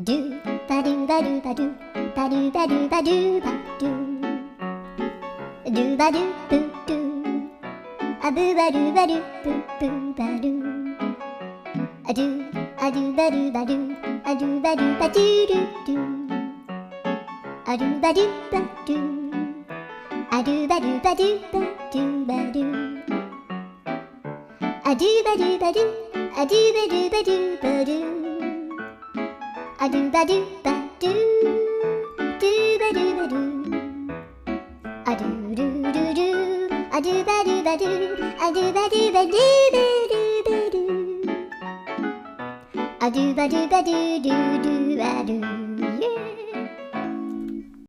ドゥバドゥバドゥバドゥバドゥバドゥバドゥバドゥドゥバドゥブドゥアブバドゥバドゥブブバドゥアドゥアドゥバドゥバドゥアドゥバドゥバドゥドゥドゥアドゥバドゥバドゥアドゥバドゥバドゥバドゥバドゥアドゥバドゥバドゥアドゥバドゥバドゥバドゥアドゥバドゥバドゥドゥバドゥバドゥアドゥルルルアドゥバドゥバドゥアドゥバドゥバドゥバドゥバドゥアドゥバドゥバドゥドゥドゥアドゥ